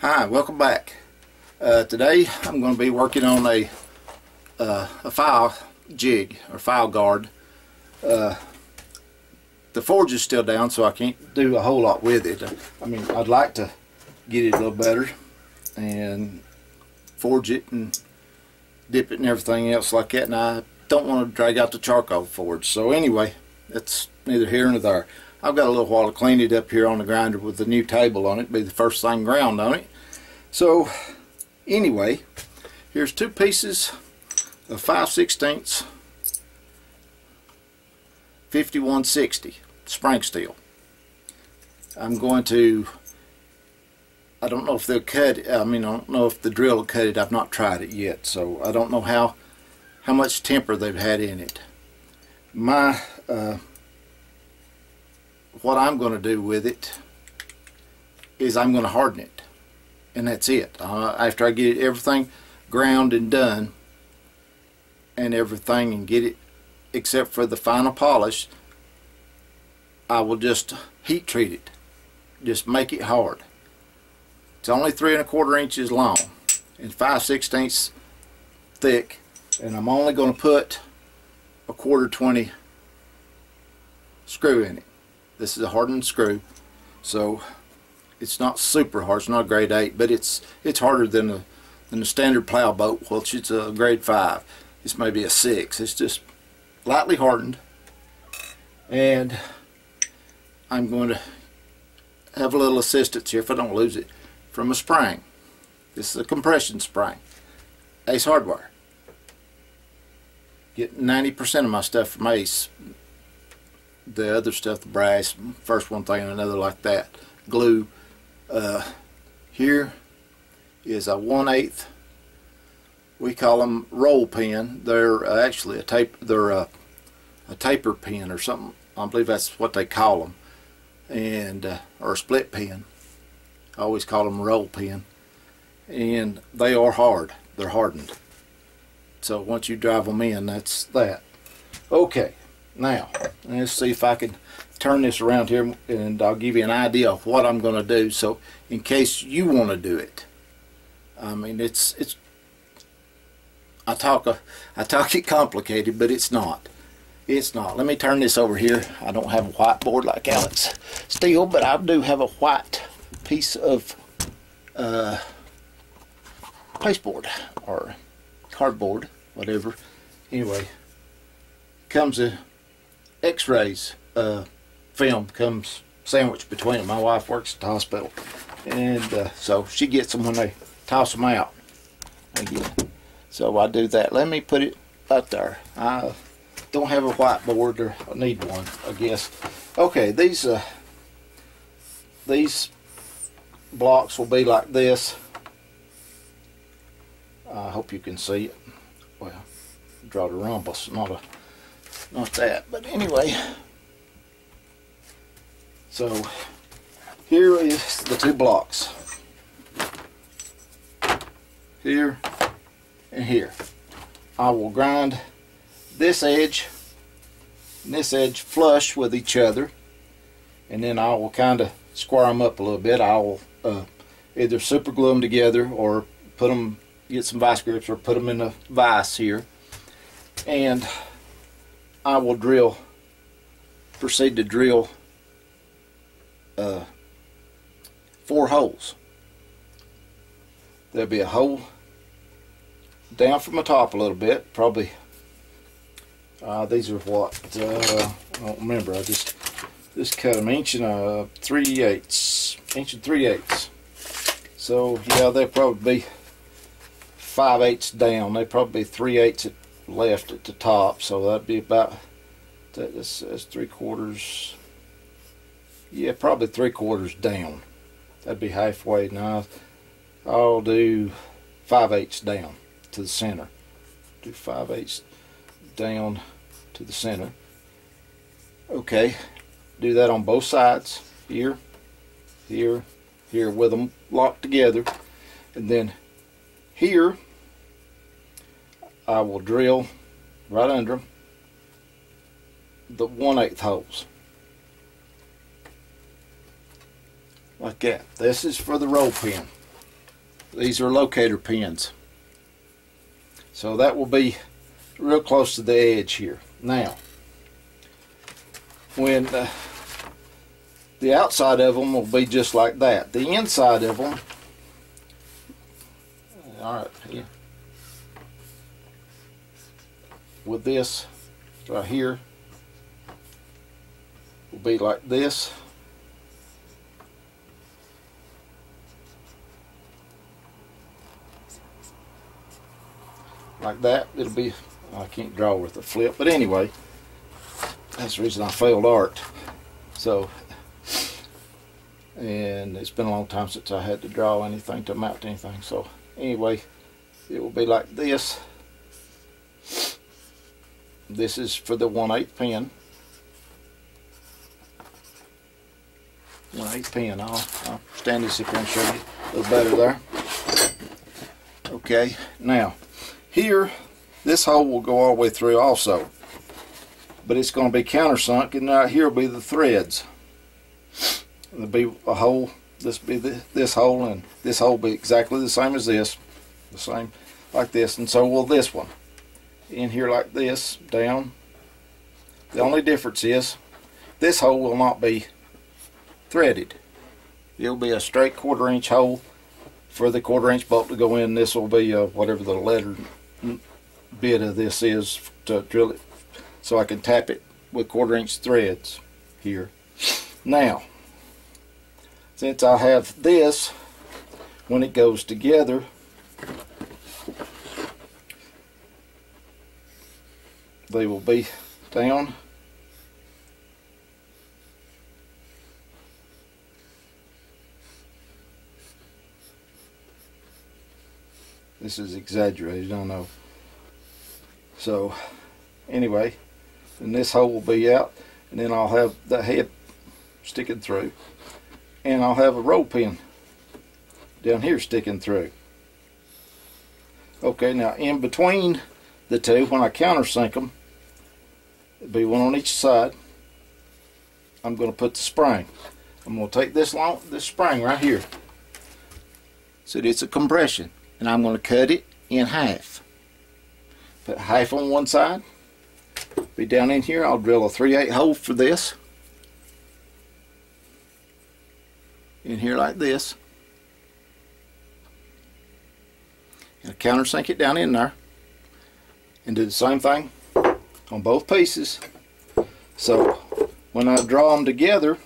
Hi, welcome back. Today I'm going to be working on a file jig or file guard. The forge is still down, so I can't do a whole lot with it. I mean, I'd like to get it a little better and forge it and dip it and everything else like that, and I don't want to drag out the charcoal forge. So anyway, that's neither here nor there. I've got a little while to clean it up here on the grinder with the new table on it. Be the first thing ground on it. So anyway, here's two pieces of 5/16 5160 spring steel. I'm going to, I don't know if they'll cut it. I don't know if the drill will cut it. I've not tried it yet, so I don't know how much temper they've had in it. What I'm going to do with it is I'm going to harden it, and that's it. After I get everything ground and done and everything and get it except for the final polish, I will just heat treat it, just make it hard. It's only 3 1/4 inches long and 5/16 thick, and I'm only going to put a 1/4 screw in it. This is a hardened screw, so it's not super hard. It's not a grade 8, but it's harder than the standard plow boat, which it's a grade 5. This may be a 6. It's just lightly hardened, and I'm going to have a little assistance here, if I don't lose it, from a spring. This is a compression spring, Ace Hardware. Get 90% of my stuff from Ace. The other stuff, the brass, first one thing and another like that. Glue. Here is a 1/8. We call them roll pin. They're actually a tape. They're a taper pin or something. I believe that's what they call them, and or a split pin. I always call them roll pin, and they are hard. They're hardened. So once you drive them in, that's that. Okay. Now, let's see if I can turn this around here, and I'll give you an idea of what I'm going to do, so in case you want to do it. I mean, I talk it complicated, but it's not. It's not. Let me turn this over here. I don't have a whiteboard like Alex Steele, but I do have a white piece of pasteboard or cardboard, whatever. Anyway, comes a X-rays film comes sandwiched between them. My wife works at the hospital, and so she gets them when they toss them out again. So I do that. Let me put it up there. I don't have a whiteboard, or I need one, I guess. Okay, these blocks will be like this. I hope you can see it. Well, draw the rhombus, not that, but anyway. So here is the two blocks, here and here. I will grind this edge and this edge flush with each other, and then I will kind of square them up a little bit. I will either super glue them together or put them, get some vice grips, or put them in a vise here, and I will proceed to drill 4 holes. There'll be a hole down from the top a little bit, probably. These are what, I don't remember. I just cut them 1 3/8. So yeah, they'll probably be 5/8 down. They probably be 3/8 left at the top, so that'd be about, that's 3/4. Yeah, probably 3/4 down. That'd be halfway. Now I'll do 5/8 down to the center. Do 5/8 down to the center. Okay, do that on both sides. Here, here, here, with them locked together, and then here I will drill right under them the 1/8 holes. like that. This is for the roll pin. These are locator pins. So that will be real close to the edge here. Now, when the outside of them will be just like that. The inside of them, alright, yeah, with this right here, will be like this. Like that. It'll be, I can't draw with a flip, but anyway, that's the reason I failed art. So, and it's been a long time since I had to draw anything to mount anything. So anyway, it will be like this. This is for the 1/8 pin. 1/8 pin. I'll stand this up here and show you a little better there. Okay, now here, this hole will go all the way through also, but it's going to be countersunk, and right here will be the threads. There'll be a hole. This will be this hole, and this hole will be exactly the same as this, the same like this, and so will this one. In here like this, down. The only difference is this hole will not be threaded. It'll be a straight 1/4 inch hole for the 1/4 inch bolt to go in. This will be whatever the letter bit of this is to drill it, so I can tap it with 1/4 inch threads here. Now, since I have this, when it goes together, they will be down. This is exaggerated, I know. So anyway, and this hole will be out, and then I'll have the head sticking through, and I'll have a roll pin down here sticking through. Okay, now in between the two, when I countersink them, it'll be one on each side. I'm going to put the spring. I'm going to take this spring right here. So it's a compression, and I'm going to cut it in half. Put half on one side. Be down in here. I'll drill a 3/8 hole for this. In here like this. And countersink it down in there. And do the same thing on both pieces. So when I draw them together,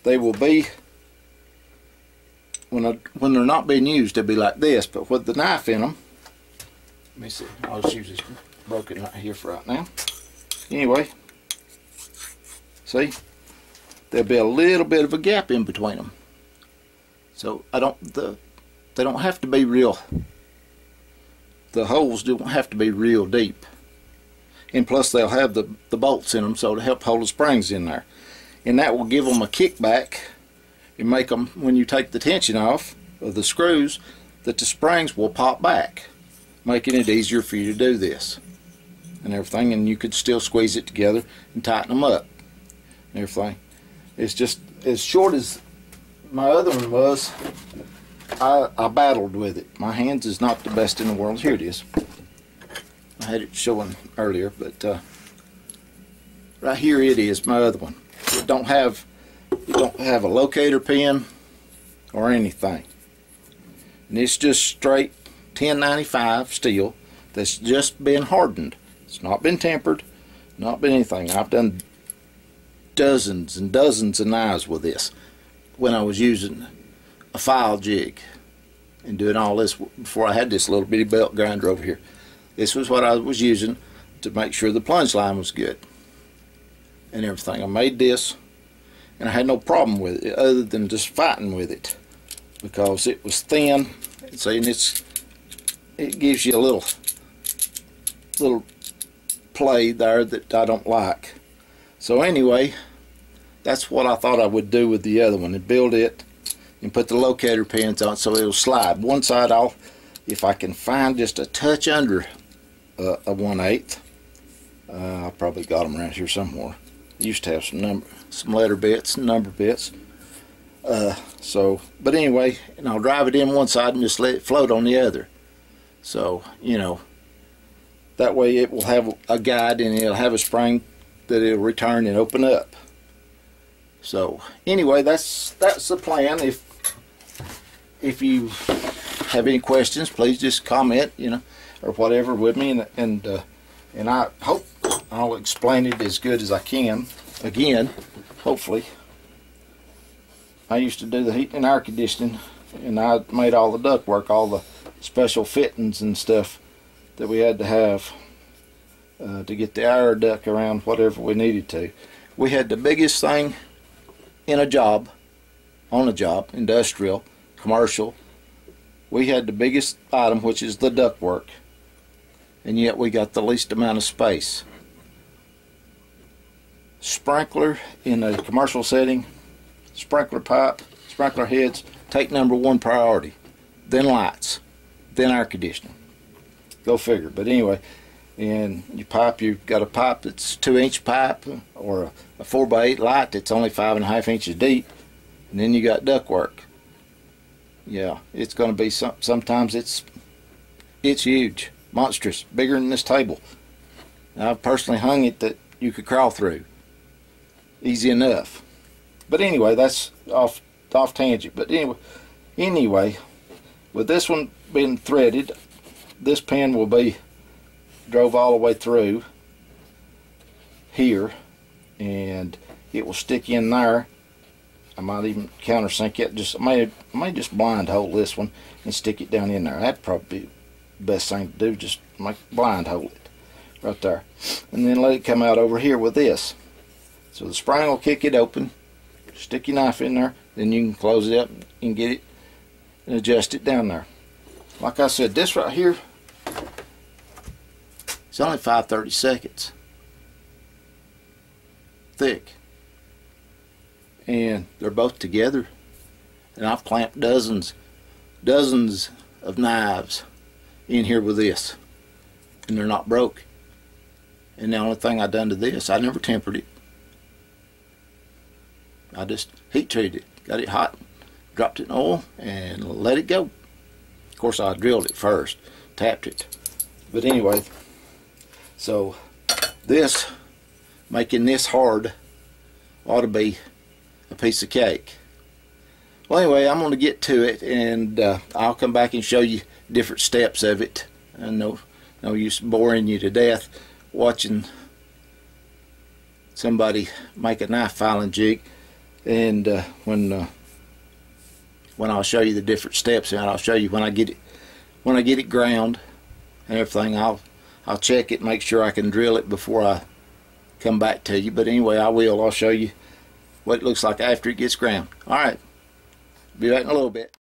they will be, when they're not being used, they'll be like this. But with the knife in them, let me see, I'll just use this broken right here for right now. Anyway, see, there'll be a little bit of a gap in between them. So they don't have to be real, the holes don't have to be real deep. And plus they'll have the bolts in them, so to help hold the springs in there. And that will give them a kickback and make them, when you take the tension off of the screws, that the springs will pop back, making it easier for you to do this and everything. And you could still squeeze it together and tighten them up and everything. It's just as short as my other one was. I battled with it. My hands is not the best in the world. Here it is. I had it showing earlier, but right here it is, my other one. It don't have a locator pin or anything, and it's just straight 1095 steel that's just been hardened. It's not been tempered, not been anything. I've done dozens and dozens of knives with this when I was using a file jig and doing all this before I had this little bitty belt grinder over here. This was what I was using to make sure the plunge line was good and everything. I made this, and I had no problem with it other than just fighting with it because it was thin. See, and it gives you a little play there that I don't like. So anyway, that's what I thought I would do with the other one, and build it and put the locator pins on it so it'll slide. One side if I can find just a touch under a 1/8. I probably got them around here somewhere. Used to have some letter bits and number bits. But anyway, and I'll drive it in one side and just let it float on the other. So, you know, that way it will have a guide and it'll have a spring that it'll return and open up. So anyway, that's the plan. If you have any questions, please just comment, you know, or whatever with me, and I hope I'll explain it as good as I can. Again, hopefully. I used to do the heating and air conditioning, and I made all the duct work, all the special fittings and stuff that we had to have to get the air duct around whatever we needed to. We had the biggest thing in a job, on a job, industrial, commercial. We had the biggest item, which is the duct work, and yet we got the least amount of space. Sprinkler in a commercial setting, sprinkler pipe, sprinkler heads take #1 priority, then lights, then air conditioning. Go figure. But anyway, and your pipe, you've got a pipe that's 2-inch pipe, or a 4x8 light that's only 5.5 inches deep, and then you got duct work. Yeah, it's going to be sometimes it's huge, monstrous, bigger than this table. I've personally hung it that you could crawl through easy enough. But anyway, that's off tangent. But anyway, with this one being threaded, this pin will be drove all the way through here, and it will stick in there. I might even countersink it. I may just blind hole this one and stick it down in there. That'd probably be the best thing to do. Just blind hole it right there, and then let it come out over here with this. So the spring will kick it open. Stick your knife in there, then you can close it up and get it and adjust it down there. Like I said, this right here, it's only 5/32 thick, and they're both together. And I've clamped dozens of knives in here with this, and they're not broke. And the only thing I done to this, I never tempered it. I just heat treated it, got it hot, dropped it in oil, and let it go. Of course, I drilled it first, tapped it. But anyway, so this, making this hard, ought to be a piece of cake. Well, anyway, I'm going to get to it, and I'll come back and show you different steps of it. I know no use boring you to death watching somebody make a knife filing jig. And when I'll show you the different steps, and I'll show you when I get it ground and everything, I'll check it, make sure I can drill it before I come back to you. But anyway, I'll show you what it looks like after it gets ground. All right, be back in a little bit.